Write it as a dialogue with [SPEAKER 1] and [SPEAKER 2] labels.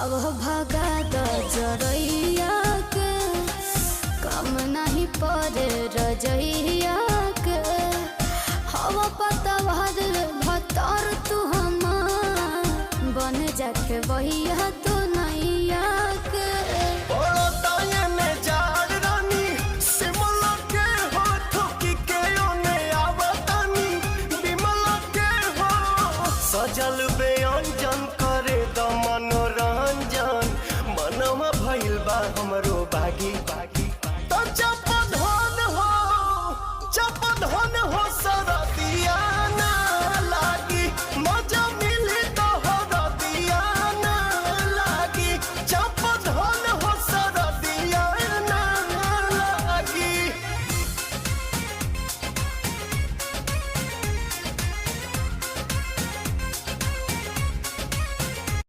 [SPEAKER 1] अब भगा द जरैया के कम नहीं पड़े रजैया के हवा पता भर भतर तू हमार बन जाके वही तू